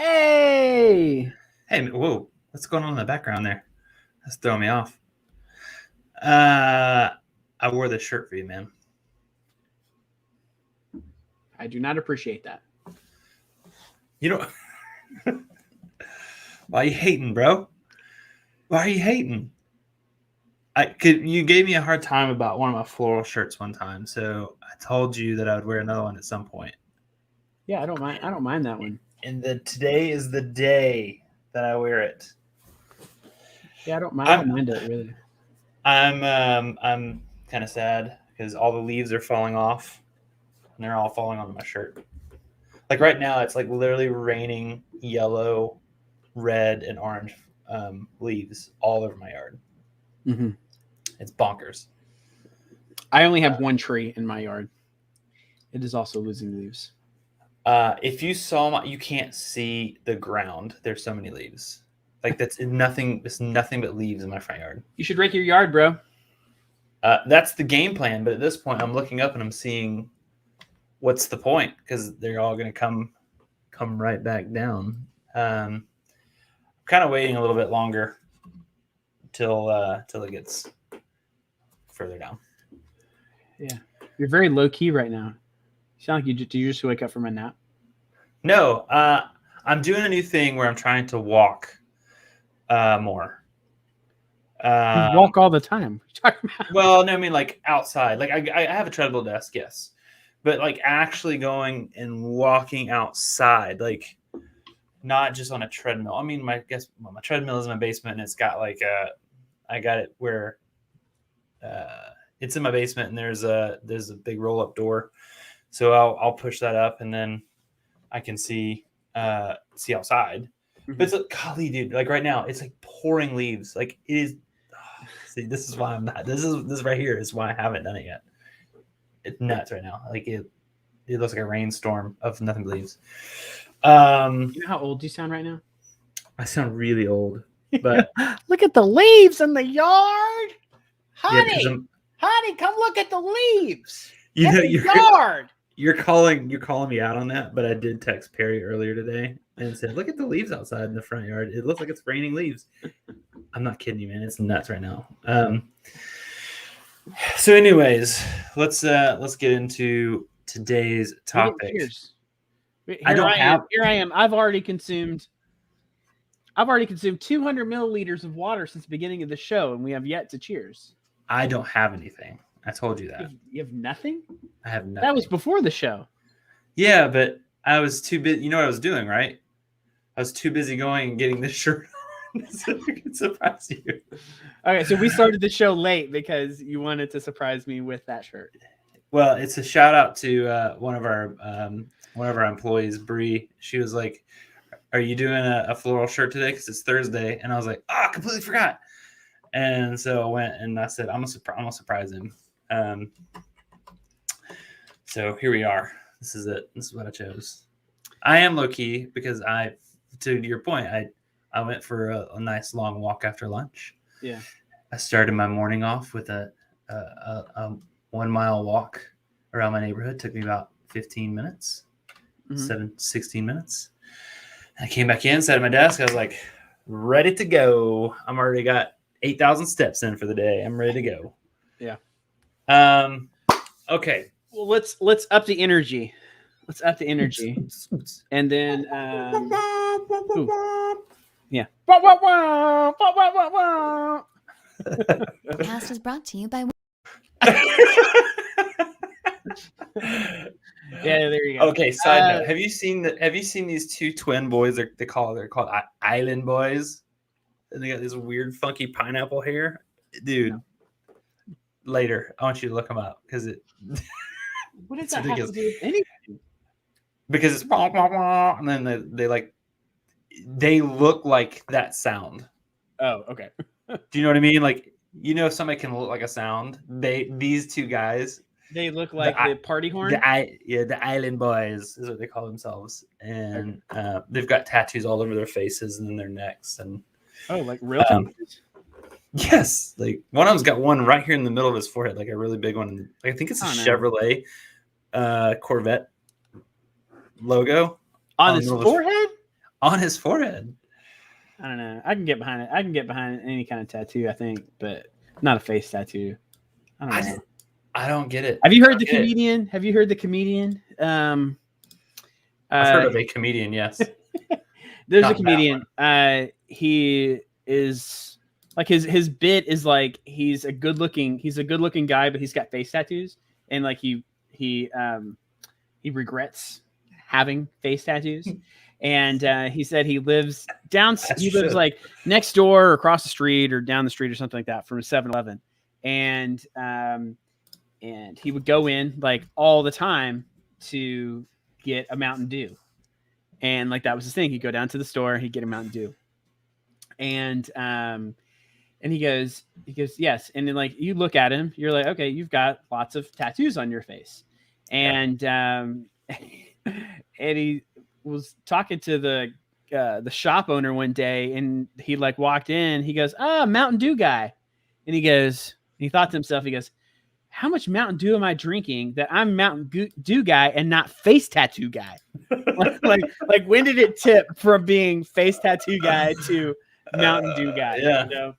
Hey! Hey, whoa, what's going on in the background there? That's throwing me off. I wore this shirt for you, man. I do not appreciate that. You know, why are you hating, bro? Why are you hating? You gave me a hard time about one of my floral shirts one time, so I told you that I would wear another one at some point. Yeah, I don't mind that one. And today is the day that I wear it. Yeah, I don't mind it really. I'm kind of sad because all the leaves are falling off, and they're all falling onto my shirt. Like right now, it's like literally raining yellow, red, and orange leaves all over my yard. Mm-hmm. It's bonkers. I only have one tree in my yard. It is also losing leaves. If you saw you can't see the ground. There's so many leaves. Like that's nothing. It's nothing but leaves in my front yard. You should rake your yard, bro. That's the game plan. But at this point, I'm looking up and I'm seeing what's the point because they're all going to come right back down. I'm kind of waiting a little bit longer till it gets further down. Yeah, you're very low key right now. You sound like you just wake up from a nap. No, I'm doing a new thing where I'm trying to walk more. You walk all the time. What are you talking about? Well, no, I mean like outside. Like I have a treadmill desk, yes, but like actually going and walking outside, like not just on a treadmill. I mean, my treadmill is in my basement, and it's got like I got it where it's in my basement, and there's a big roll up door, so I'll push that up, and then I can see outside. Mm-hmm. But it's like, golly, dude, like right now, it's like pouring leaves. Like it is. See, this is why I'm not. This right here is why I haven't done it yet. It's nuts right now. Like it looks like a rainstorm of nothing but leaves. You know how old you sound right now? I sound really old. But look at the leaves in the yard, honey. Yeah, honey, come look at the leaves. You know, yard. You're calling me out on that, but I did text Perry earlier today and said, "Look at the leaves outside in the front yard. It looks like it's raining leaves." I'm not kidding you, man. It's nuts right now. So, anyways, let's get into today's topic. Here I am. I've already consumed 200 milliliters of water since the beginning of the show, and we have yet to cheers. I don't have anything. I told you that. You have nothing? I have nothing. That was before the show. Yeah, but I was too busy. You know what I was doing, right? I was too busy going and getting this shirt on so I could surprise you. Okay, so we started the show late because you wanted to surprise me with that shirt. Well, it's a shout out to one of our employees, Bree. She was like, "Are you doing a floral shirt today? Because it's Thursday." And I was like, "Oh, I completely forgot." And so I went and I said, "I'm gonna surprise him." So here we are. This is it. This is what I chose. I am low key because to your point, I went for a nice long walk after lunch. Yeah. I started my morning off with a 1 mile walk around my neighborhood. Took me about 15 minutes, 16 minutes. And I came back in, sat at my desk. I was like, ready to go. I'm already got 8,000 steps in for the day. I'm ready to go. Yeah. Okay. Well, let's up the energy. Let's up the energy. And then yeah. The cast is brought to you by Yeah, there you go. Okay, side note. Have you seen these two twin boys? They're called Island Boys. And they got this weird funky pineapple hair. Dude. No. Later, I want you to look them up because what does that have to do with anything? Because it's and then they look like that sound. Oh, okay. Do you know what I mean? Like, you know, if somebody can look like a sound, these two guys, they look like the party horn. The Island Boys is what they call themselves, and they've got tattoos all over their faces and in their necks, and like real tattoos. Yes, like one of them's got one right here in the middle of his forehead, like a really big one. I think it's a Chevrolet Corvette logo on his forehead. on his forehead. I don't know. I can get behind it. I can get behind any kind of tattoo, I think, but not a face tattoo. I don't know. I don't get it. Have you heard the comedian? Have you heard the comedian? I've heard of a comedian, yes. There's Not a comedian. He is like his bit is like he's a good looking guy, but he's got face tattoos, and like he regrets having face tattoos. And he said he lives like next door or across the street or down the street or something like that from a 7-Eleven. And he would go in like all the time to get a Mountain Dew. And like that was his thing. He'd go down to the store, he'd get a Mountain Dew. And he goes, yes. And then like you look at him, you're like, okay, you've got lots of tattoos on your face. And and he was talking to the shop owner one day, and he like walked in. He goes, Mountain Dew guy. And he thought to himself, he goes, how much Mountain Dew am I drinking that I'm Mountain Dew guy and not face tattoo guy? like when did it tip from being face tattoo guy to Mountain Dew guy? Yeah. You know?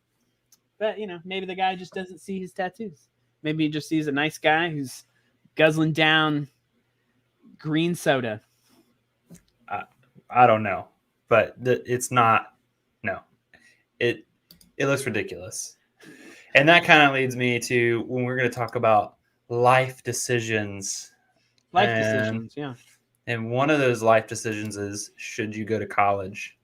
But maybe the guy just doesn't see his tattoos. Maybe he just sees a nice guy who's guzzling down green soda. I don't know, but it's not. No, it looks ridiculous, and that kind of leads me to when we're going to talk about life decisions. Yeah. And one of those life decisions is, should you go to college?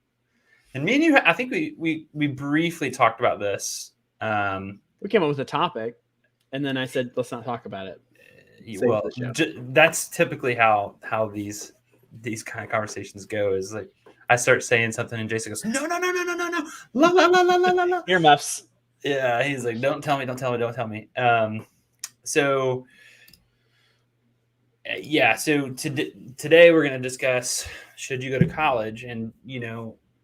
And me and you, I think we briefly talked about this. We came up with a topic, and then I said, let's not talk about it. Well, that's typically how these kind of conversations go, is like I start saying something and Jason goes, no, la la la la la la. Earmuffs. Yeah, he's like, don't tell me. So today we're going to discuss, should you go to college? And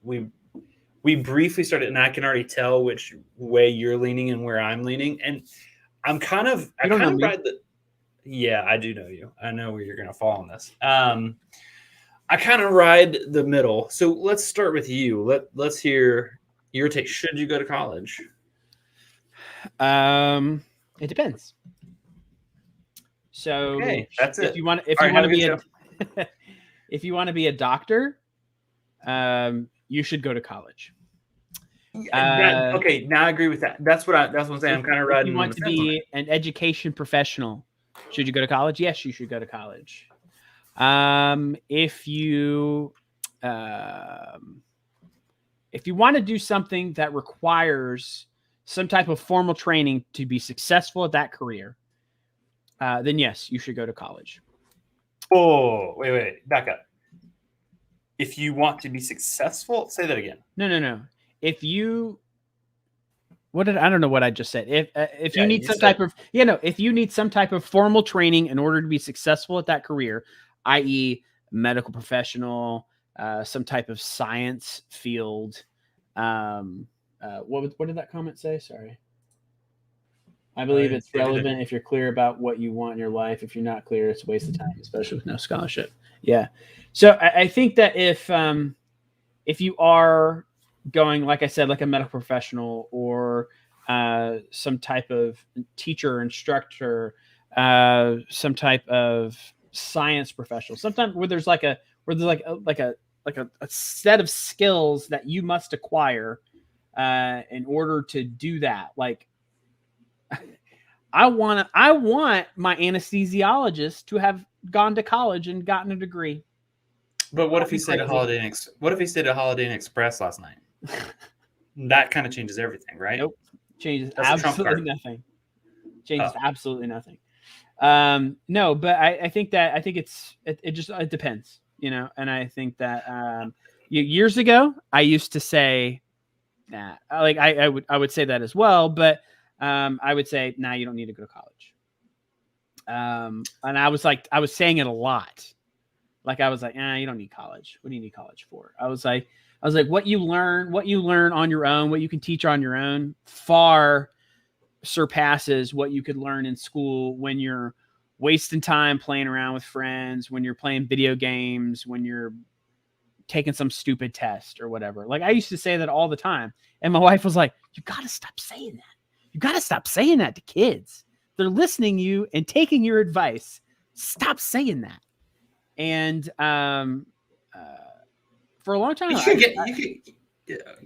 we briefly started, and I can already tell which way you're leaning and where I'm leaning, and I kind of ride the. Yeah, I do know you. I know where you're going to fall on this. I kind of ride the middle. So let's start with you. Let's hear your take. Should you go to college? It depends. So that's if it. you want to be a doctor, you should go to college. Okay, now I agree with that. That's what I'm saying. I'm kind of riding. If you want to be an education professional, should you go to college? Yes, you should go to college. If you want to do something that requires some type of formal training to be successful at that career, then yes, you should go to college. Oh, wait, back up. If you want to be successful, say that again. No. If you, I don't know what I just said. If you need if you need some type of formal training in order to be successful at that career, i.e. medical professional, some type of science field. What did that comment say? Sorry. I believe it's relevant if you're clear about what you want in your life. If you're not clear, it's a waste of time, especially with no scholarship. Yeah. So I think that if you are going, like I said, like a medical professional or some type of teacher, instructor, some type of science professional, sometimes where there's a set of skills that you must acquire in order to do that. Like I want my anesthesiologist to have gone to college and gotten a degree. But what if he stayed at Holiday Inn Express last night? That kind of changes everything, right? Nope. Changes That's absolutely nothing. Absolutely nothing. No, but I think it depends, and I think that years ago I used to say, nah, like I would say that as well, but I would say, nah, you don't need to go to college. And I was saying it a lot. Like I was like, you don't need college. What do you need college for? I was like, what you learn on your own, what you can teach on your own far surpasses what you could learn in school when you're wasting time playing around with friends, when you're playing video games, when you're taking some stupid test or whatever. Like I used to say that all the time. And my wife was like, you got to stop saying that. You got to stop saying that to kids. They're listening to you and taking your advice. Stop saying that. And for a long time,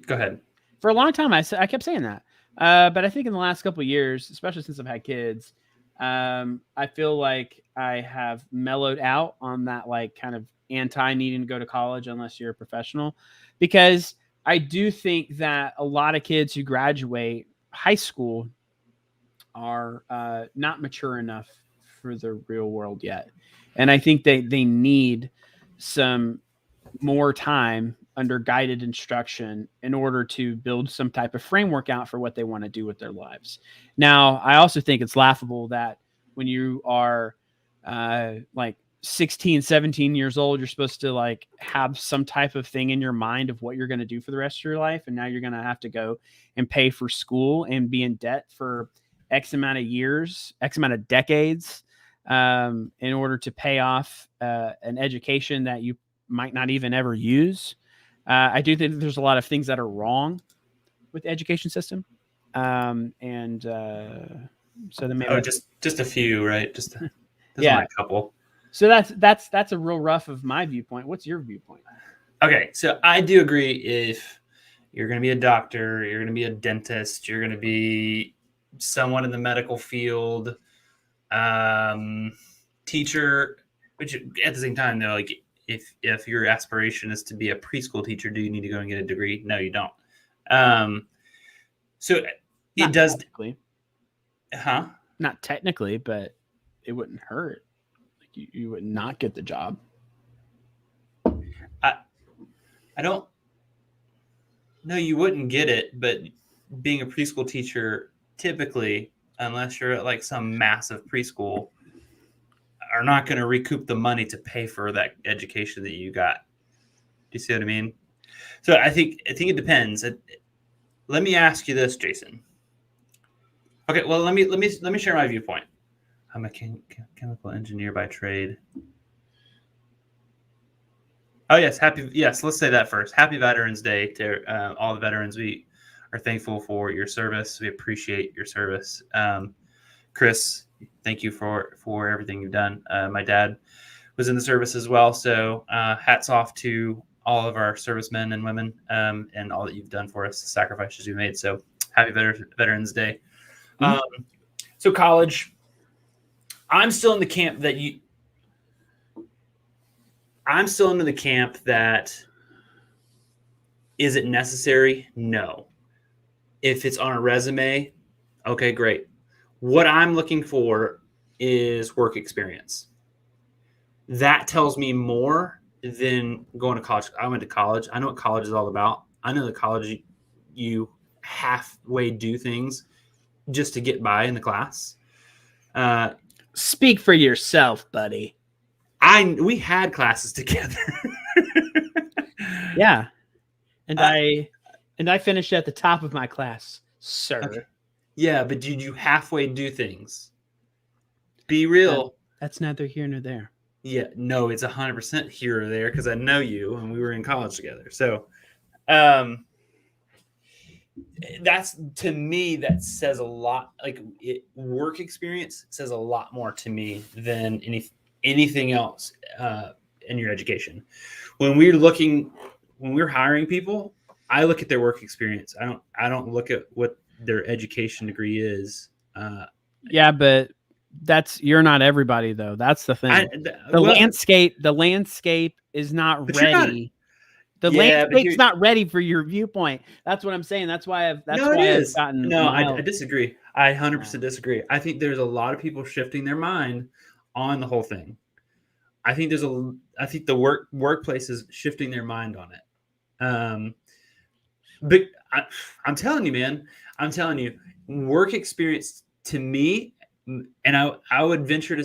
go ahead. For a long time, I kept saying that. But I think in the last couple of years, especially since I've had kids, I feel like I have mellowed out on that, like kind of anti needing to go to college unless you're a professional, because I do think that a lot of kids who graduate high school are not mature enough for the real world yet. And I think they need some more time under guided instruction in order to build some type of framework out for what they want to do with their lives. Now, I also think it's laughable that when you are like 16, 17 years old, you're supposed to like have some type of thing in your mind of what you're going to do for the rest of your life. And now you're going to have to go and pay for school and be in debt for X amount of years, X amount of decades, in order to pay off an education that you might not even ever use. I do think there's a lot of things that are wrong with the education system. So then maybe just a few, right? Just a couple. So that's a real rough of my viewpoint. What's your viewpoint? Okay, so I do agree. If you're going to be a doctor, you're going to be a dentist, you're going to be someone in the medical field, teacher, which at the same time, though, like if your aspiration is to be a preschool teacher, do you need to go and get a degree? No, you don't. So it does. Not technically, but it wouldn't hurt. Like you would not get the job. I don't. No, you wouldn't get it. But being a preschool teacher, typically, unless you're at like some massive preschool, are not going to recoup the money to pay for that education that you got. Do you see what I mean? So I think it depends. Let me ask you this, Jason. Okay, well let me share my viewpoint. I'm a chemical engineer by trade. Oh yes, let's say that first. Happy Veterans Day to all the veterans. We are thankful for your service. We appreciate your service. Chris, thank you for everything you've done. My dad was in the service as well. So hats off to all of our servicemen and women and all that you've done for us, the sacrifices you made. So happy Veterans Day. So college, I'm still in the camp that is it necessary? No. If it's on a resume, okay, great. What I'm looking for is work experience. That tells me more than going to college. I went to college. I know what college is all about. I know that college, you halfway do things just to get by in the class. Speak for yourself, buddy. We had classes together. Yeah. And I finished at the top of my class, sir. Okay. Yeah, but did you halfway do things? Be real. That's neither here nor there. Yeah, no, it's 100% here or there because I know you and we were in college together. So that's, to me, that says a lot. Like work experience says a lot more to me than anything else in your education. When we're hiring people, I look at their work experience. I don't look at what their education degree is. Yeah, but you're not everybody though. That's the thing. The landscape is not ready. The landscape's not ready for your viewpoint. That's what I'm saying. That's why I've gotten. No, I disagree. I 100% disagree. I think there's a lot of people shifting their mind on the whole thing. I think the workplace is shifting their mind on it. But I'm telling you, man, work experience to me, and I would venture to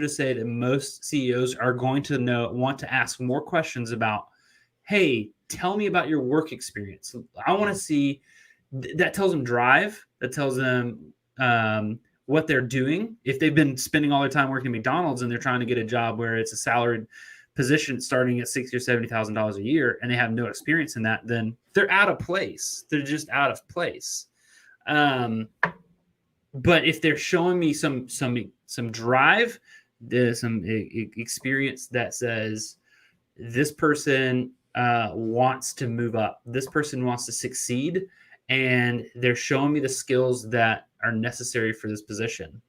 say that most CEOs are going to want to ask more questions about, hey, tell me about your work experience. I want to see. That tells them drive. That tells them what they're doing. If they've been spending all their time working at McDonald's and they're trying to get a job where it's a salaried position starting at $60,000 or $70,000 a year and they have no experience in that, then they're out of place. They're just out of place. But if they're showing me some drive, some experience that says this person wants to move up, this person wants to succeed, and they're showing me the skills that are necessary for this position,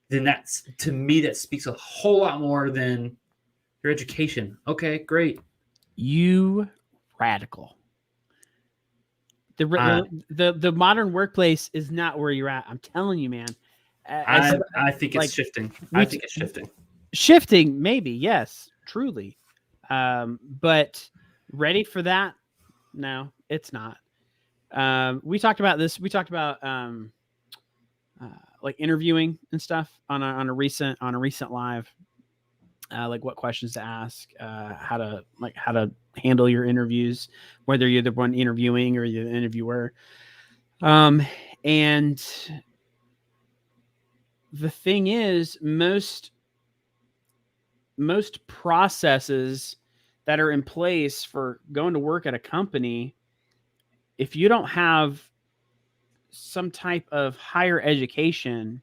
then that's, to me, that speaks a whole lot more than your education. Okay, great. You radical. The modern workplace is not where you're at. I'm telling you, man. I think it's shifting. I think it's shifting. Shifting, maybe, yes, truly. But ready for that? No, it's not. We talked about this. We talked about like interviewing and stuff on a recent live. Like what questions to ask, how to handle your interviews, whether you're the one interviewing or you're the interviewer. And the thing is, most processes that are in place for going to work at a company, if you don't have some type of higher education,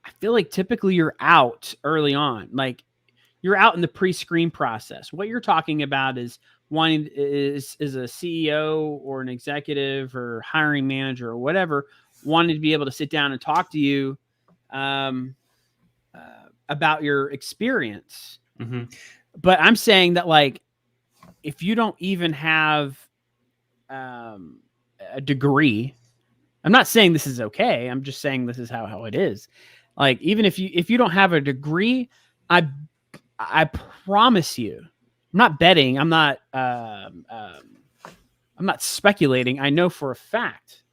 I feel like typically you're out early on. Like you're out in the pre-screen process. What you're talking about is is a CEO or an executive or hiring manager or whatever wanting to be able to sit down and talk to you about your experience. Mm-hmm. But I'm saying that, like, if you don't even have a degree, I'm not saying this is okay. I'm just saying this is how it is. Like, even if you don't have a degree, I promise you, I'm not betting. I'm not speculating. I know for a fact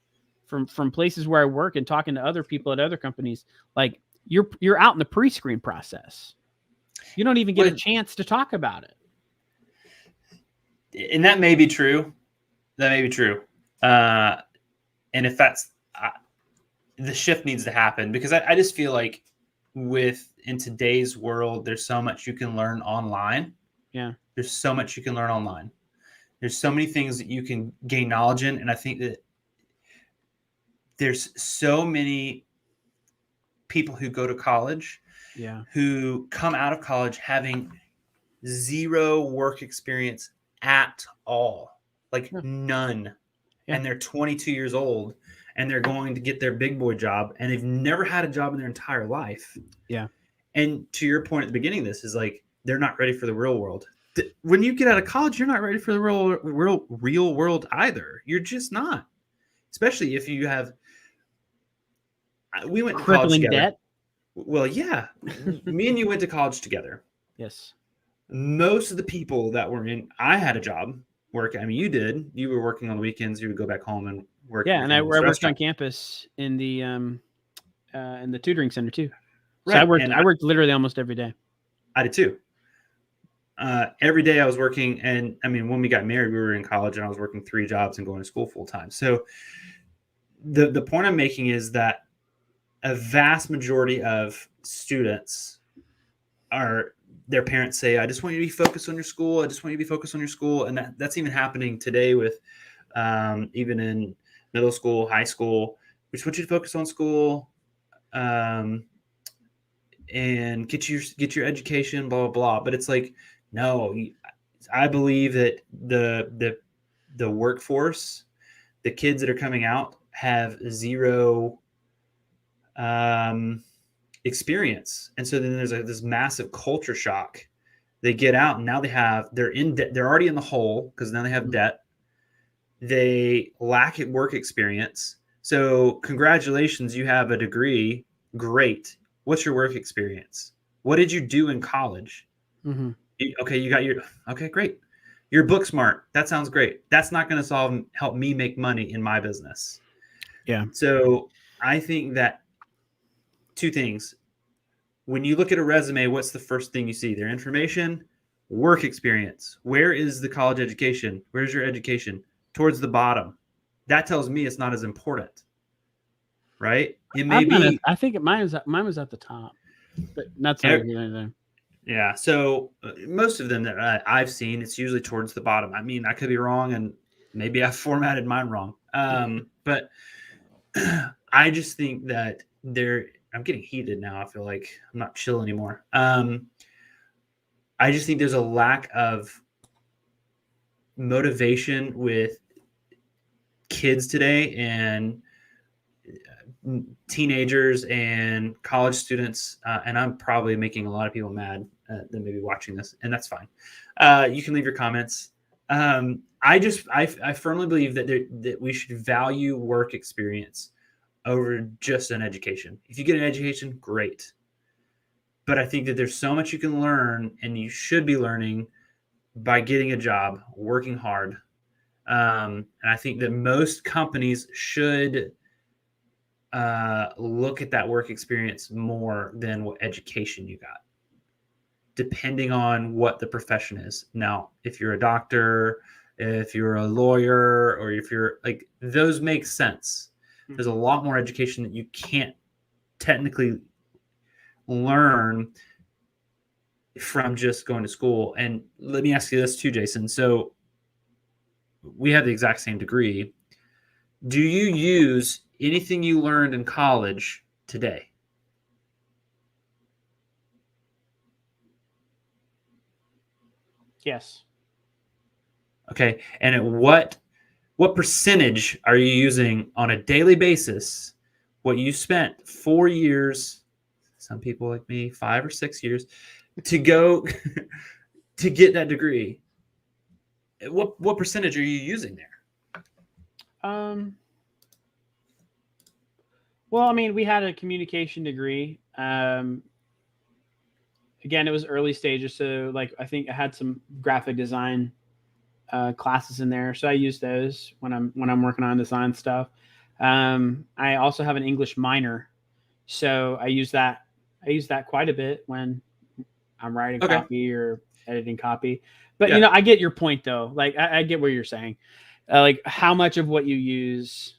from places where I work and talking to other people at other companies, like you're out in the pre-screen process. You don't even get a chance to talk about it. And that may be true. That may be true. And if that's the shift needs to happen, because I just feel like in today's world, there's so much you can learn online. Yeah. There's so much you can learn online. There's so many things that you can gain knowledge in. And I think that there's so many people who go to college, who come out of college having zero work experience at all, like none. Yeah. And they're 22 years old and they're going to get their big boy job and they've never had a job in their entire life. Yeah. And to your point at the beginning of this is like, they're not ready for the real world. When you get out of college, you're not ready for the real world either. You're just not, especially if you have, we went to college together. Debt. Well, yeah, me and you went to college together. Yes. Most of the people that were I had a job working. I mean, you did. You were working on the weekends. You would go back home and work. Yeah, and I worked on campus in the tutoring center too. So right. I worked literally almost every day. I did too. Every day I was working, and I mean, when we got married, we were in college, and I was working 3 jobs and going to school full time. So the point I'm making is that a vast majority of students their parents say, I just want you to be focused on your school. I just want you to be focused on your school. And that's even happening today with even in middle school, high school. We just want you to focus on school and get your education, blah, blah, blah. But it's like, no, I believe that the workforce, the kids that are coming out have zero experience. And so then there's this massive culture shock. They get out and now they're in debt. They're already in the hole because now they have debt. They lack work experience. So congratulations, you have a degree. Great. What's your work experience? What did you do in college? Mm-hmm. Okay, you got okay, great. You're book smart. That sounds great. That's not going to help me make money in my business. Yeah. So I think that 2 things. When you look at a resume, what's the first thing you see? Their information, work experience. Where is the college education? Where's your education? Towards the bottom. That tells me it's not as important, right? It may be. I think mine was at the top, but not saying anything. Yeah. So most of them that I've seen, it's usually towards the bottom. I mean, I could be wrong, and maybe I formatted mine wrong. But I just think that I'm getting heated now. I feel like I'm not chill anymore. I just think there's a lack of motivation with kids today and teenagers and college students. And I'm probably making a lot of people mad that may be watching this, and that's fine. You can leave your comments. I firmly believe that we should value work experience over just an education. If you get an education, great. But I think that there's so much you can learn, and you should be learning by getting a job, working hard. And I think that most companies should look at that work experience more than what education you got, depending on what the profession is. Now, if you're a doctor, if you're a lawyer, or if you're like, those make sense. There's a lot more education that you can't technically learn from just going to school. And let me ask you this too, Jason. So we have the exact same degree. Do you use anything you learned in college today? Yes. Okay. And at what percentage are you using on a daily basis what you spent 4 years, some people like me, 5 or 6 years, to go to get that degree? What percentage are you using there? Well, I mean, we had a communication degree. Again, it was early stages, so like I think I had some graphic design classes in there, so I use those when I'm working on design stuff. I also have an English minor, so I use that quite a bit when I'm writing copy or editing copy. But you know, I get your point though. Like I get what you're saying. Like how much of what you use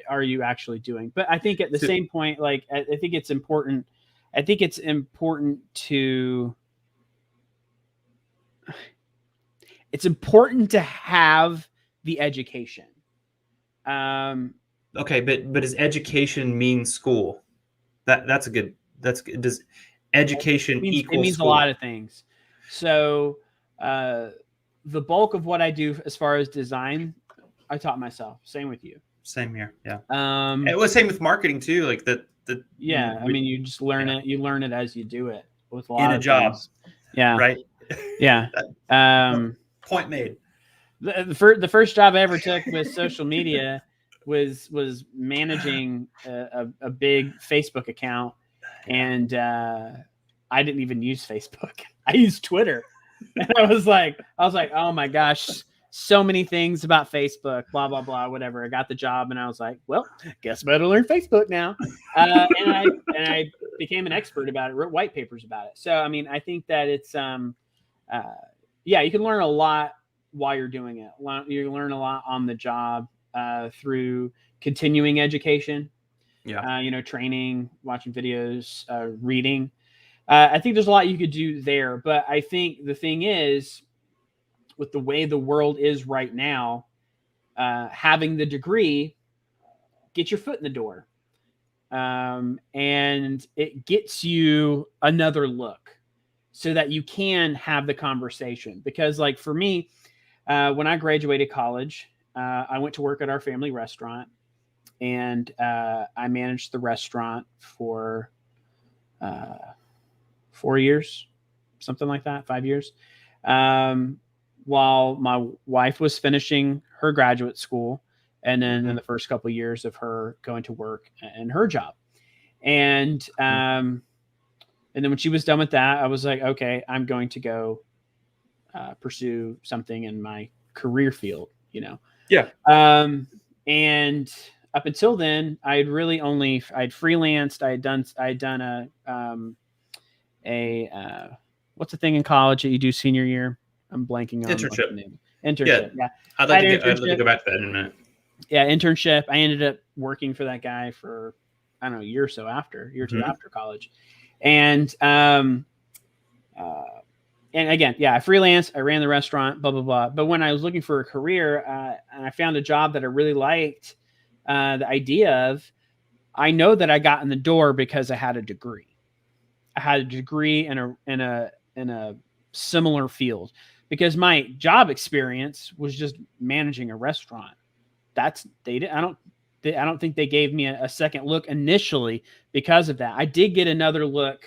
are you actually doing? But I think at the same point, like I think it's important. I think it's important to have the education. Okay, but does education mean school? That's good. Does education equal it means school? A lot of things. So the bulk of what I do as far as design, I taught myself. Same with you. Same here. Yeah. It was same with marketing too. Like that. Yeah. I mean, you just learn it. You learn it as you do it with a lot in a job. Things. Yeah. Right. Yeah. Point made. The first job I ever took with social media was managing a big Facebook account, and I didn't even use Facebook. I used Twitter, and I was like, oh my gosh, so many things about Facebook, blah blah blah, whatever. I got the job, and I was like, well, guess I better learn Facebook now, and I became an expert about it. Wrote white papers about it. So I mean, I think that it's yeah, you can learn a lot while you're doing it. You learn a lot on the job through continuing education. Yeah. You know, training, watching videos, reading. I think there's a lot you could do there, but I think the thing is, with the way the world is right now, having the degree, get your foot in the door, and it gets you another look, so that you can have the conversation. Because, like for me, when I graduated college, I went to work at our family restaurant, and I managed the restaurant for 4 years, something like that, 5 years, while my wife was finishing her graduate school, and then in the first couple of years of her going to work in her job. And then when she was done with that, I was like, okay, I'm going to go pursue something in my career field, you know? Yeah. And up until then, I'd freelanced. I'd done a what's the thing in college that you do senior year? I'm blanking on internship. Internship. Yeah. I'd like to go back to that in a minute. Yeah. Internship. I ended up working for that guy for, I don't know, a year or two after college. And And again, yeah, I freelanced, I ran the restaurant, blah, blah, blah. But when I was looking for a career and I found a job that I really liked the idea of, I know that I got in the door because I had a degree. I had a degree in a similar field, because my job experience was just managing a restaurant. I don't think they gave me a second look initially because of that. I did get another look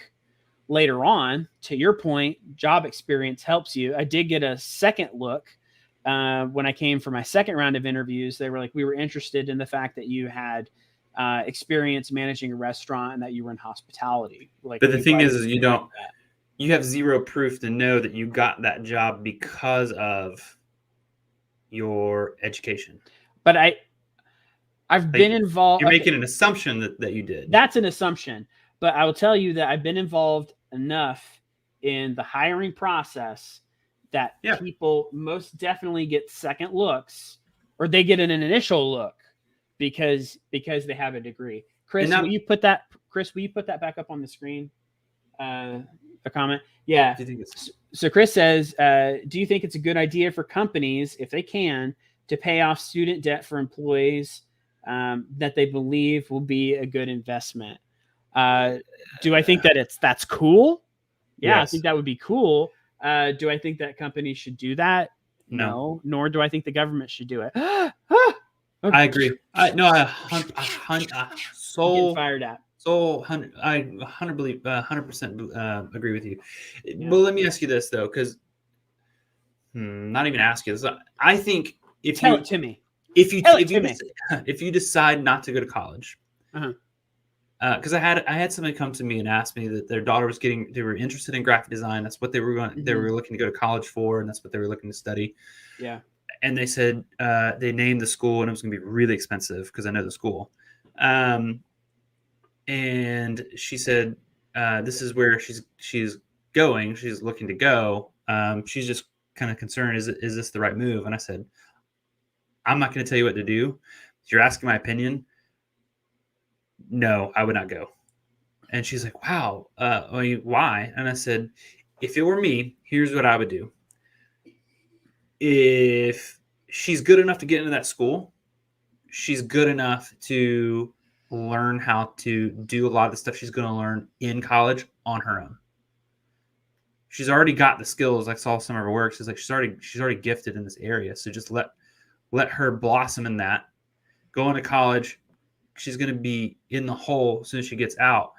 later on. To your point, job experience helps you. I did get a second look when I came for my second round of interviews. They were like, we were interested in the fact that you had experience managing a restaurant and that you were in hospitality. Like, but the thing is you have zero proof to know that you got that job because of your education. But I've been involved. You're making an assumption that you did. That's an assumption. But I will tell you that I've been involved enough in the hiring process that people most definitely get second looks, or they get an initial look because they have a degree. Chris, will you put that back up on the screen? A comment. Yeah. So Chris says, do you think it's a good idea for companies, if they can, to pay off student debt for employees that they believe will be a good investment? Do I think that that's cool? Yeah, yes. I think that would be cool. Do I think that companies should do that? No. Nor do I think the government should do it. Okay. I agree. I fired at. So I 100% agree with you. Yeah. But let me ask you this though, because not even ask you this. I think if you decide not to go to college, because I had somebody come to me and ask me that their daughter they were interested in graphic design. That's what they were they were looking to go to college for, and that's what they were looking to study. Yeah. And they said they named the school, and it was going to be really expensive because I know the school. And she said, this is where she's going. She's looking to go. She's just kind of concerned. Is this the right move? And I said, I'm not going to tell you what to do. If you're asking my opinion, no, I would not go. And she's like, wow, why? And I said, if it were me, here's what I would do. If she's good enough to get into that school, she's good enough to learn how to do a lot of the stuff she's going to learn in college on her own. She's already got the skills. I saw some of her work. She's like, she's already gifted in this area. So just let her blossom in that. Go into college. She's going to be in the hole as soon as she gets out.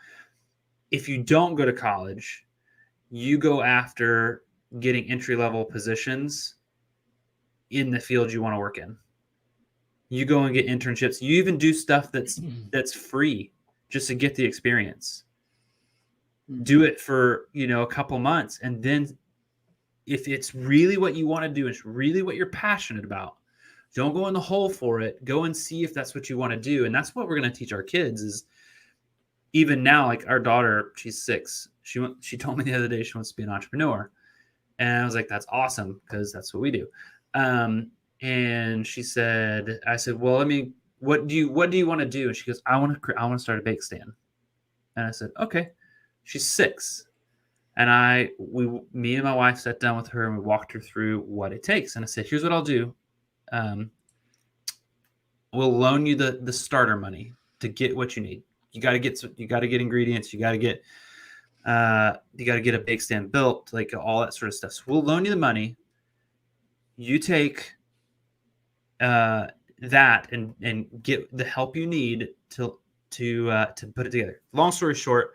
If you don't go to college, you go after getting entry-level positions in the field you want to work in. You go and get internships. You even do stuff that's free just to get the experience. Do it for, a couple months. And then if it's really what you want to do, it's really what you're passionate about, don't go in the hole for it. Go and see if that's what you want to do. And that's what we're going to teach our kids is, even now, like our daughter, she's 6. She told me the other day she wants to be an entrepreneur. And I was like, that's awesome, because that's what we do. And she said, I said, well, what do you want to do? And she goes, I want to start a bake stand. And I said, okay. She's 6. And me and my wife sat down with her and we walked her through what it takes. And I said, here's what I'll do. We'll loan you the starter money to get what you need. You got to get ingredients. You got to get a bake stand built, like all that sort of stuff. So we'll loan you the money. You take that and get the help you need to put it together. Long story short,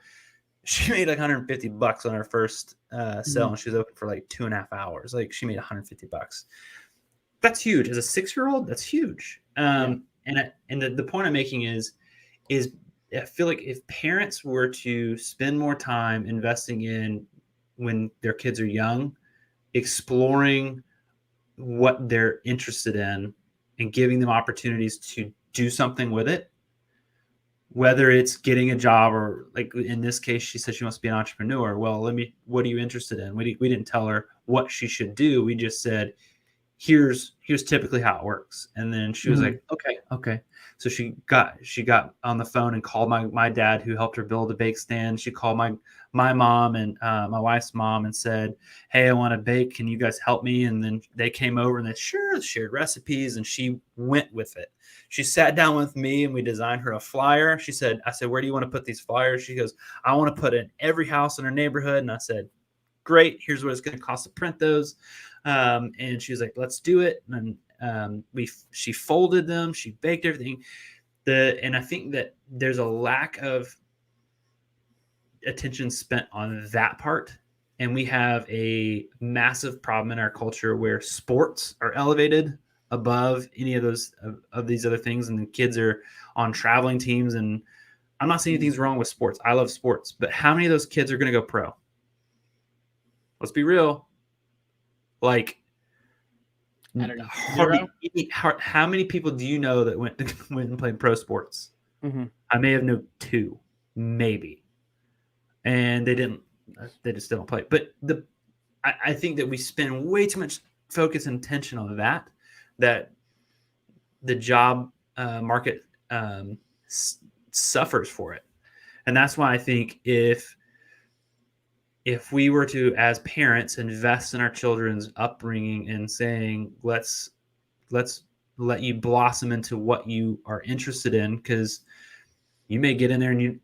she made like $150 on her first sale, and she was open for like 2.5 hours. Like she made $150. That's huge. As a 6-year-old, that's huge. And the point I'm making is I feel like if parents were to spend more time investing in, when their kids are young, exploring what they're interested in and giving them opportunities to do something with it, whether it's getting a job or, like in this case, she said she wants to be an entrepreneur. Well, what are you interested in? We didn't tell her what she should do. We just said, here's typically how it works. And then she was like, okay. So she got on the phone and called my dad, who helped her build a bake stand. She called my mom and my wife's mom and said, hey, I want to bake. Can you guys help me? And then they came over and they shared recipes, and she went with it. She sat down with me and we designed her a flyer. I said, where do you want to put these flyers? She goes, I want to put it in every house in our neighborhood. And I said, great. Here's what it's going to cost to print those. And she was like, let's do it. And she folded them. She baked everything. And I think that there's a lack of attention spent on that part. And we have a massive problem in our culture where sports are elevated above any of those of these other things, and the kids are on traveling teams. And I'm not saying anything's wrong with sports. I love sports, but how many of those kids are going to go pro? Let's be real. Like, how many people do you know that went and played pro sports? I may have known 2, maybe, and they just don't play. But I think that we spend way too much focus and attention on that the job market suffers for it. And that's why I think if we were to, as parents, invest in our children's upbringing and saying, let's let you blossom into what you are interested in, because you may get in there and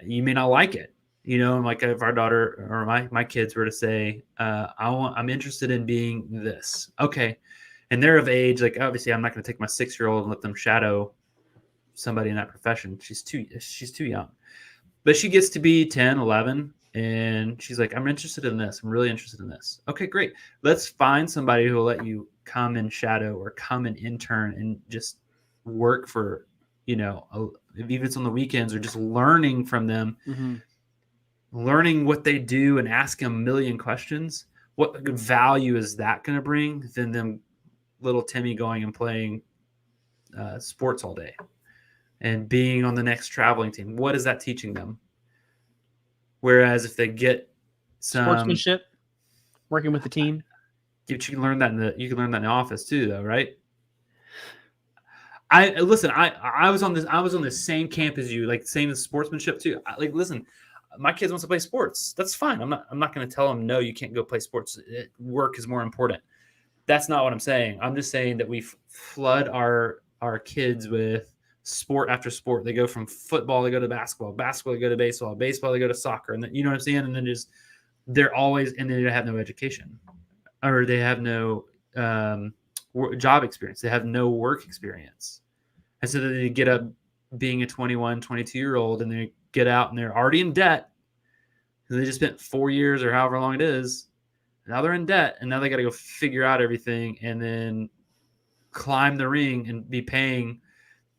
you may not like it. And like if our daughter or my kids were to say, I'm interested in being this. Okay. And they're of age, like obviously I'm not going to take my 6-year-old and let them shadow somebody in that profession. She's too young. But she gets to be 10, 11, and she's like, I'm interested in this. I'm really interested in this. Okay, great. Let's find somebody who will let you come and shadow or come and intern and just work for, even if it's on the weekends, or just learning from them, learning what they do and asking them a million questions. What value is that going to bring than them little Timmy going and playing sports all day and being on the next traveling team? What is that teaching them? Whereas if they get some sportsmanship, working with the team, you can learn that in the office too, though, right? I was on the same camp as you, like same as sportsmanship too. Listen, my kids want to play sports. That's fine. I'm not going to tell them no, you can't go play sports. Work is more important. That's not what I'm saying. I'm just saying that we flood our kids with sport after sport. They go from football, they go to basketball, they go to baseball, they go to soccer. And then, you know what I'm saying? And then they're always, and then they have no education, or they have no job experience. They have no work experience. And so then they get up being a 21, 22-year-old, and they get out and they're already in debt. And they just spent 4 years or however long it is. Now they're in debt, and now they got to go figure out everything and then climb the ring and be paying,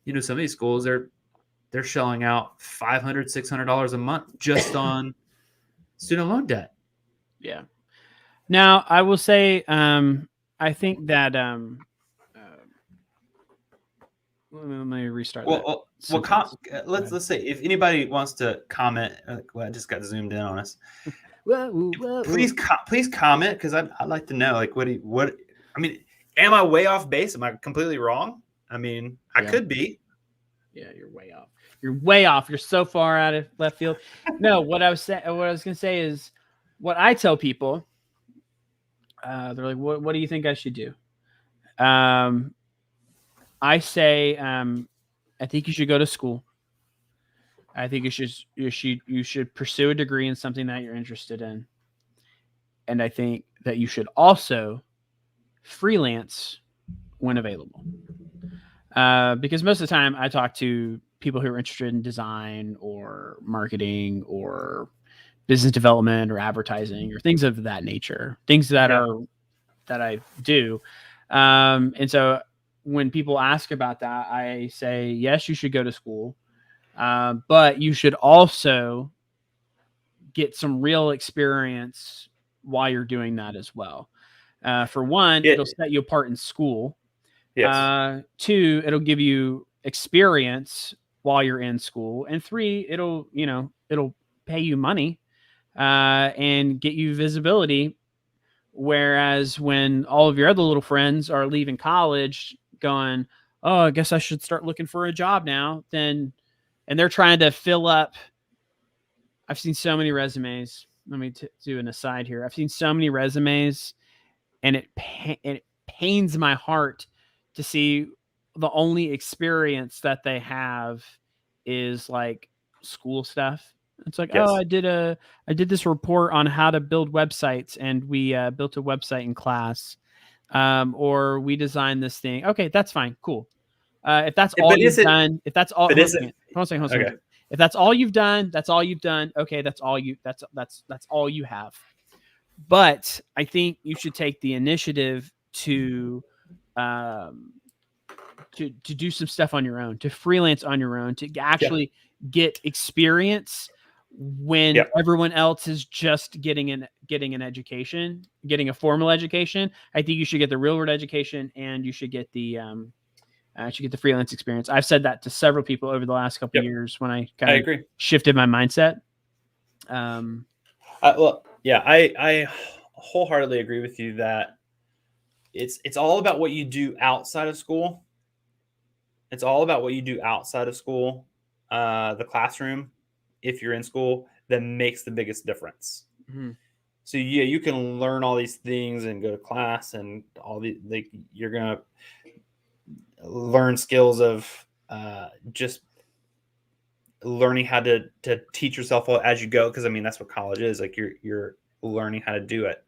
some of these schools, they're shelling out $500, $600 a month just on student loan debt. Yeah. Now I will say, I think that, let me restart. Well, let's say if anybody wants to comment, I just got zoomed in on us. Please comment, because I'd like to know, like, am I way off base? Am I completely wrong? I could be. Yeah, you're way off. You're way off. You're so far out of left field. No, what I was going to say is, what I tell people, they're like, what do you think I should do? I say, I think you should go to school. I think you should pursue a degree in something that you're interested in. And I think that you should also freelance when available. Because most of the time I talk to people who are interested in design or marketing or business development or advertising or things of that nature, things that I do. And so when people ask about that, I say, yes, you should go to school. But you should also get some real experience while you're doing that as well. For one, it'll set you apart in school. Yes. 2, it'll give you experience while you're in school. And 3, it'll pay you money and get you visibility Whereas when all of your other little friends are leaving college going, oh, I guess I should start looking for a job now, and they're trying to fill up. I've seen so many resumes. Let me do an aside here. I've seen so many resumes, and it pains my heart to see the only experience that they have is like school stuff. It's like, Yes. oh, I did this report on how to build websites, and we built a website in class, or we designed this thing. Okay, that's fine, cool. If that's all you've done, if that's all, hold on a second. Okay. If that's all you've done, that's all you've done. Okay, that's all you have. But I think you should take the initiative to do some stuff on your own, to freelance on your own, to actually get experience when everyone else is just getting an education, getting a formal education. I think you should get the real world education, and you should get the freelance experience. I've said that to several people over the last couple of years when I kind of shifted my mindset. I wholeheartedly agree with you that it's all about what you do outside of school. It's all about what you do outside of school, the classroom, if you're in school, that makes the biggest difference. Mm-hmm. So yeah, you can learn all these things and go to class and all the you're gonna learn skills of just learning how to teach yourself as you go, because I mean that's what college is. Like you're learning how to do it,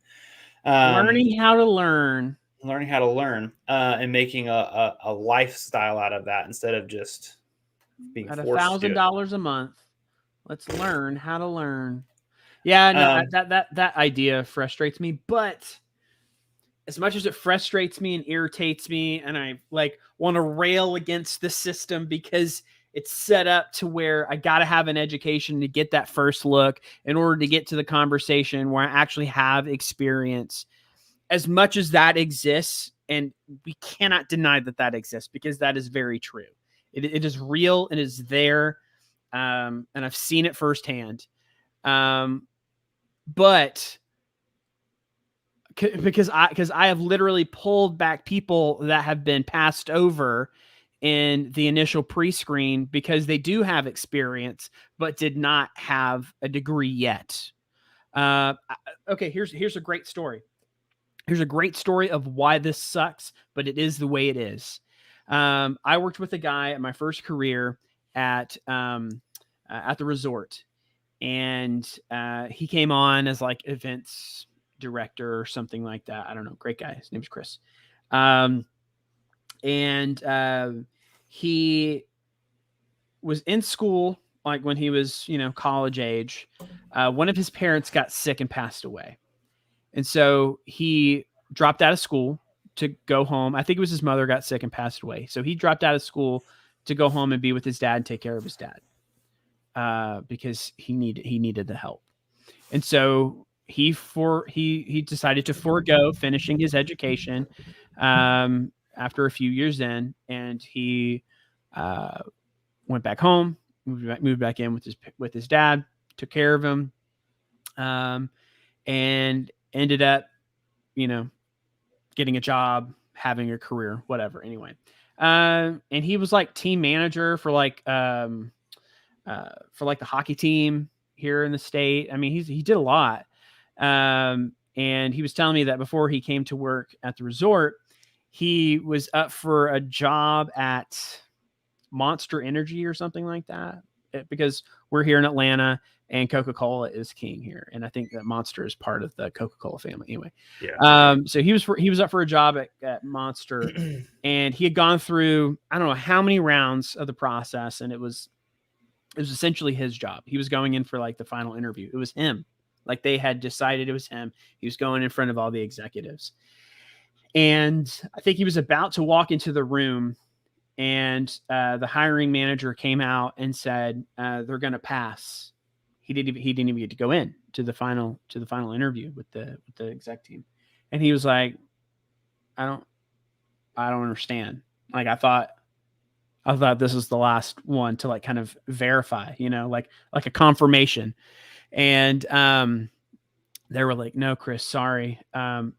learning how to learn, and making a lifestyle out of that instead of just being at forced to $1,000 a month. Let's learn how to learn. Yeah, no, that idea frustrates me, but as much as it frustrates me and irritates me, and I like want to rail against the system because it's set up to where I got to have an education to get that first look in order to get to the conversation where I actually have experience. As much as that exists, and we cannot deny that exists because that is very true. It is real. It is there. And I've seen it firsthand. But because I have literally pulled back people that have been passed over in the initial pre-screen because they do have experience, but did not have a degree yet. Okay, here's a great story. Here's a great story of why this sucks, but it is the way it is. I worked with a guy at my first career at the resort, and he came on as like events director or something like that. I don't know. Great guy. His name's Chris. He was in school, like when he was, college age. One of his parents got sick and passed away. And so he dropped out of school to go home. I think it was his mother got sick and passed away. So he dropped out of school to go home and be with his dad and take care of his dad, because he needed the help. And so he decided to forego finishing his education after a few years in, and he went back home, moved back in with his dad, took care of him, and ended up, getting a job, having a career, whatever. Anyway, and he was like team manager for like the hockey team here in the state. I mean, he did a lot. And he was telling me that before he came to work at the resort, he was up for a job at Monster Energy or something like that, because we're here in Atlanta and Coca-Cola is king here. And I think that Monster is part of the Coca-Cola family anyway. Yeah. So he was up for a job at Monster, and he had gone through, I don't know how many rounds of the process. And it was essentially his job. He was going in for like the final interview. It was him. Like they had decided it was him. He was going in front of all the executives. And I think he was about to walk into the room, and the hiring manager came out and said, they're going to pass. He didn't even get to go in to the final interview with the exec team. And he was like, I don't understand. Like I thought this was the last one to like kind of verify, like a confirmation. And they were like, no, Chris, sorry. The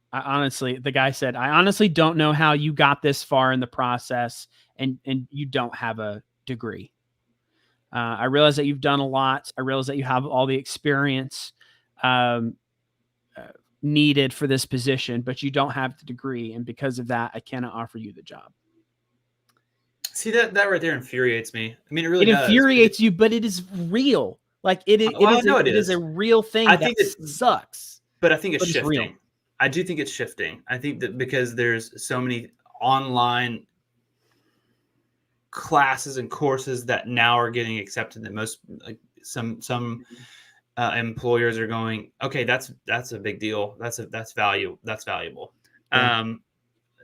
guy said, I honestly don't know how you got this far in the process and you don't have a degree. I realize that you've done a lot. I realize that you have all the experience needed for this position, but you don't have the degree. And because of that, I cannot offer you the job. See, that right there infuriates me. I mean, it really does. Infuriates you, but it is real. Like it is a real thing. I think it sucks. But I think it's shifting. I do think it's shifting. I think that because there's so many online classes and courses that now are getting accepted, that most like some employers are going, okay, that's a big deal. That's valuable. Yeah.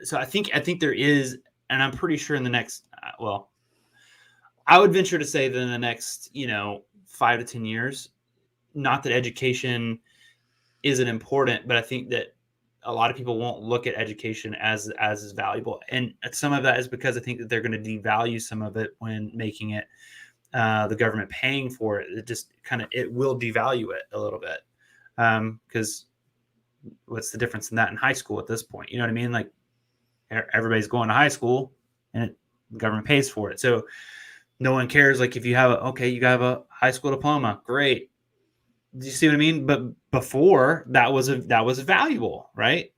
So I think there is, and I'm pretty sure in the next, I would venture to say that in the next, 5 to 10 years, not that education isn't important, but I think that a lot of people won't look at education as valuable. And some of that is because I think that they're going to devalue some of it when making it the government paying for it. It just it will devalue it a little bit. Because what's the difference in that in high school at this point? You know what I mean? Like everybody's going to high school and the government pays for it. So no one cares. Like if you have you have a high school diploma, great. Do you see what I mean? But before that was valuable, right?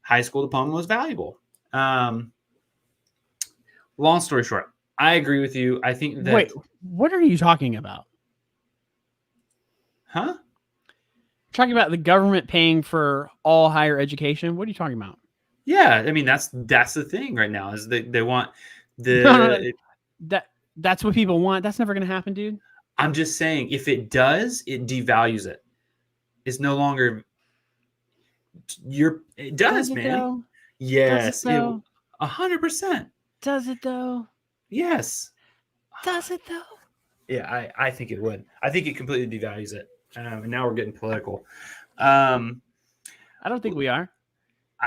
High school diploma was valuable. Long story short, I agree with you. I think that. Wait, what are you talking about? Huh? You're talking about the government paying for all higher education? What are you talking about? Yeah, I mean that's the thing right now is they want the that's what people want. That's never going to happen, dude. I'm just saying, if it does, it devalues it. It's no longer it does, man. Though? Yes, 100%. Does it though? Yes. Does it though? Yeah, I think it would. I think it completely devalues it. And now we're getting political. I don't think we are.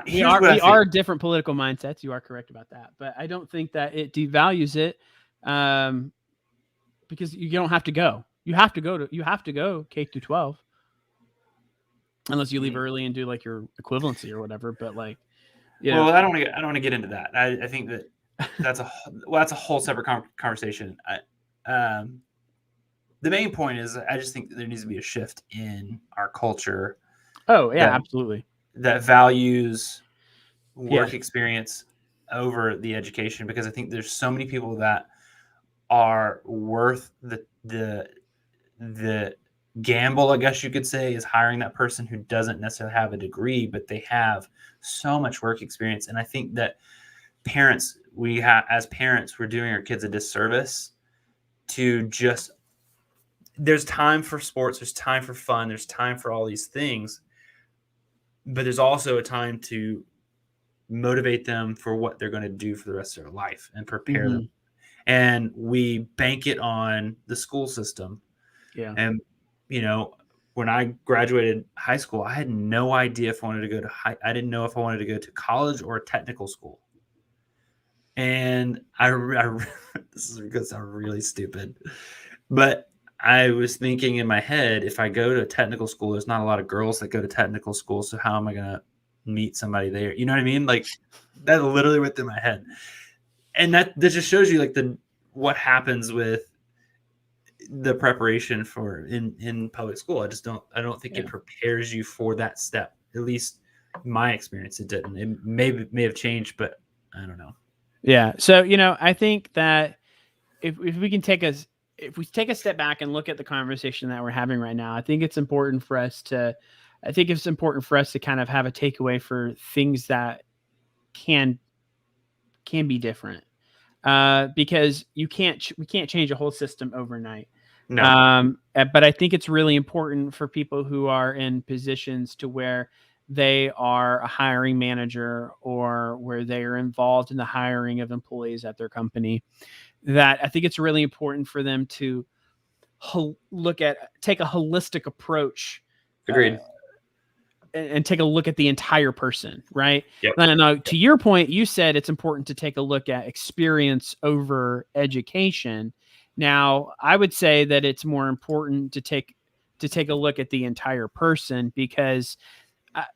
We are different political mindsets. You are correct about that, but I don't think that it devalues it. Because you don't have to go. You have to go K through 12. Unless you leave early and do like your equivalency or whatever. But like, well, I don't want to get into that. I think that's a whole separate conversation. The main point is I just think that there needs to be a shift in our culture. Oh yeah, absolutely. That values work experience over the education, because I think there's so many people that are worth the gamble, I guess you could say, is hiring that person who doesn't necessarily have a degree, but they have so much work experience. And I think that as parents, we're doing our kids a disservice to just, there's time for sports, there's time for fun, there's time for all these things, but there's also a time to motivate them for what they're going to do for the rest of their life and prepare them. And we bank it on the school system. Yeah. And, when I graduated high school, I had no idea if I wanted to go I didn't know if I wanted to go to college or a technical school. And this is going to sound really stupid, but I was thinking in my head, if I go to a technical school, there's not a lot of girls that go to technical school. So how am I going to meet somebody there? You know what I mean? Like that literally went through my head. And that just shows you like what happens with the preparation for in public school. I don't think it prepares you for that step. At least in my experience, it didn't. It may have changed, but I don't know. Yeah. So, I think that if we take a step back and look at the conversation that we're having right now, I think it's important for us to kind of have a takeaway for things that can be different. Because we can't change a whole system overnight. No. But I think it's really important for people who are in positions to where they are a hiring manager or where they are involved in the hiring of employees at their company, that I think it's really important for them to take a holistic approach. Agreed. And take a look at the entire person, right? Yep. And to your point, you said it's important to take a look at experience over education. Now, I would say that it's more important to take to take a look at the entire person, because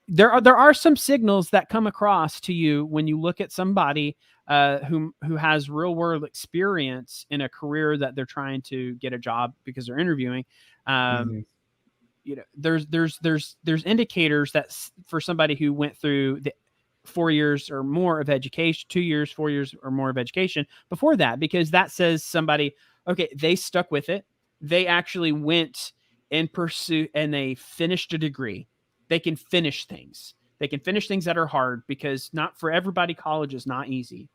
there are some signals that come across to you when you look at somebody who has real world experience in a career that they're trying to get a job because they're interviewing. You know, there's indicators that for somebody who went through the 4 years or more of education, 2 years, 4 years or more of education before that, because that says somebody, okay, they stuck with it. They actually went and pursued, and they finished a degree. They can finish things. They can finish things that are hard, because not for everybody, college is not easy.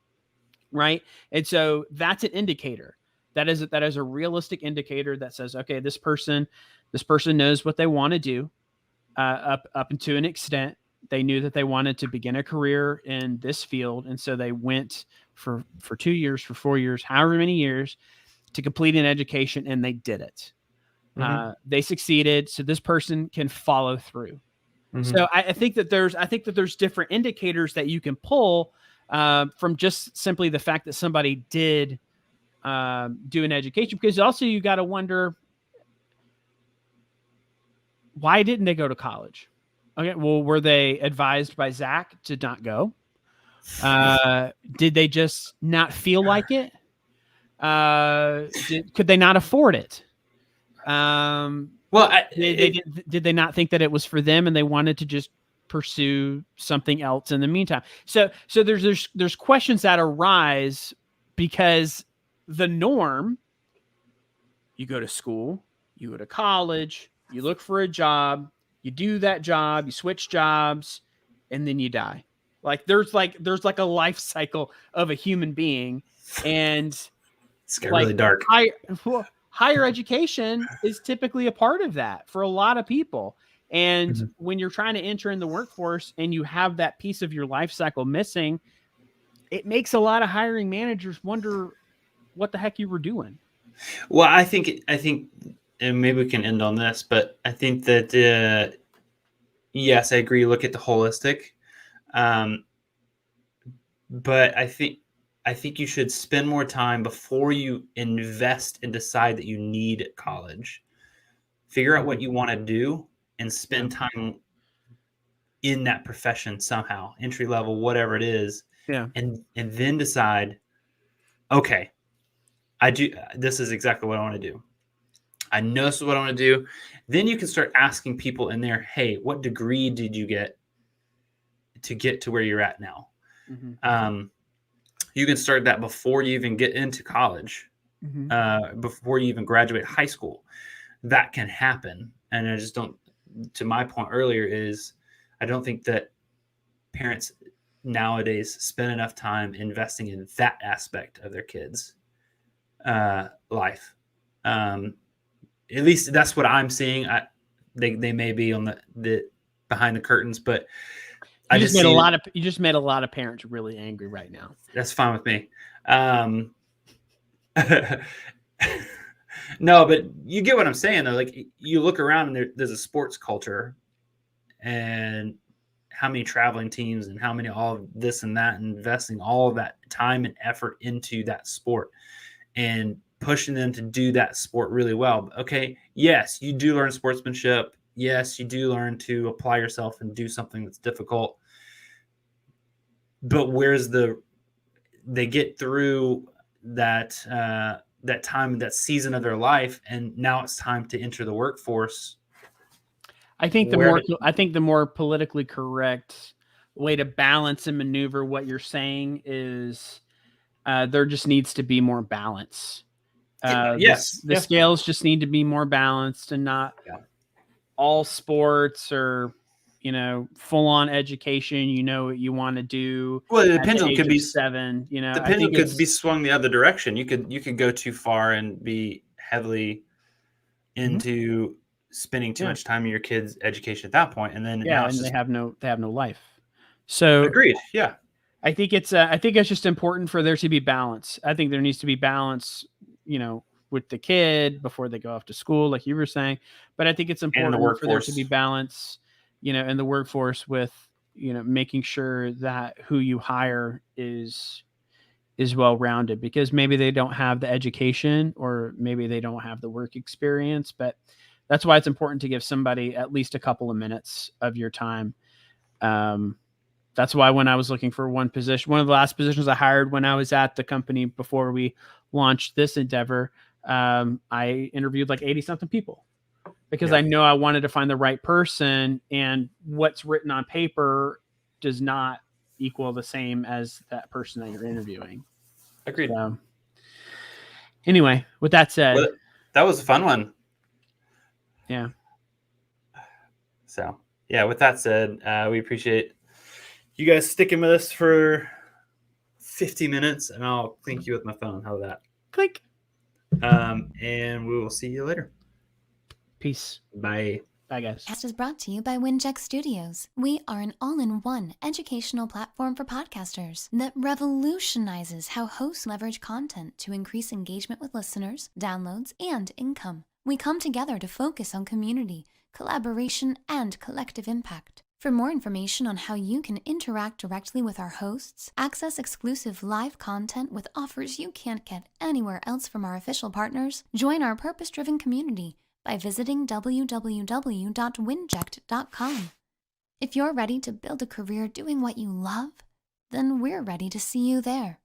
Right. And so that's an indicator. That is a realistic indicator that says, okay, this person knows what they want to do up to an extent. They knew that they wanted to begin a career in this field. And so they went for 2 years, for 4 years, however many years, to complete an education, and they did it. They succeeded. So this person can follow through. So I think that there's different indicators that you can pull from just simply the fact that somebody did do an education, because also you got to wonder, why didn't they go to college? Okay, well, were they advised by Zach to not go? Did they just not feel like it? Could they not afford it? Did they not think that it was for them, and they wanted to just pursue something else in the meantime? So there's questions that arise, because the norm, you go to school, you go to college, you look for a job, you do that job, you switch jobs, and then you die. Like there's like a life cycle of a human being, and it's got really dark. Higher education is typically a part of that for a lot of people. And when you're trying to enter in the workforce and you have that piece of your life cycle missing, it makes a lot of hiring managers wonder what the heck you were doing. Well, I think, and maybe we can end on this, but I think that, yes, I agree. Look at the holistic. But I think you should spend more time before you invest and decide that you need college. Figure out what you want to do and spend time in that profession somehow, entry level, whatever it is. Yeah. And then decide, okay, this is exactly what I want to do. I know this is what I want to do. Then you can start asking people in there, hey, what degree did you get to where you're at now? You can start that before you even get into college, before you even graduate high school. That can happen. And I just don't, to my point earlier, is I don't think that parents nowadays spend enough time investing in that aspect of their kids' life. At least that's what I'm seeing. They may be on the behind the curtains, but you just made a lot of parents really angry right now. That's fine with me. No, but you get what I'm saying though. Like you look around and there's a sports culture, and how many traveling teams and how many all of this and that, and investing all of that time and effort into that sport and pushing them to do that sport really well. Okay, yes, you do learn sportsmanship. Yes, you do learn to apply yourself and do something that's difficult. But they get through that time, that season of their life, and now it's time to enter the workforce. I think the more politically correct way to balance and maneuver what you're saying is there just needs to be more balance. The scales just need to be more balanced, and not all sports or full on education. What you want to do. Well, the pendulum could be 7. The pendulum could be swung the other direction. You could go too far and be heavily into spending too much time in your kids' education at that point, and then they have no life. So agreed. Yeah, I think it's just important for there to be balance. I think there needs to be balance, with the kid before they go off to school, like you were saying. But I think it's important for there to be balance, in the workforce with, making sure that who you hire is well-rounded, because maybe they don't have the education or maybe they don't have the work experience, but That's why it's important to give somebody at least a couple of minutes of your time. That's why when I was looking for one of the last positions I hired when I was at the company before we launched this endeavor, I interviewed like 80 something people because I know I wanted to find the right person, and what's written on paper does not equal the same as that person that you're interviewing. Agreed. So, anyway, with that said, Well, that was a fun one. Yeah. So, yeah, with that said, we appreciate you guys sticking with us for 50 minutes, and I'll clink you with my phone. How about that? Click. And we will see you later. Peace. Bye. Bye, guys. Podcast is brought to you by WINJECT Studios. We are an all-in-one educational platform for podcasters that revolutionizes how hosts leverage content to increase engagement with listeners, downloads, and income. We come together to focus on community, collaboration, and collective impact. For more information on how you can interact directly with our hosts, access exclusive live content with offers you can't get anywhere else from our official partners, join our purpose-driven community by visiting www.winject.com. If you're ready to build a career doing what you love, then we're ready to see you there.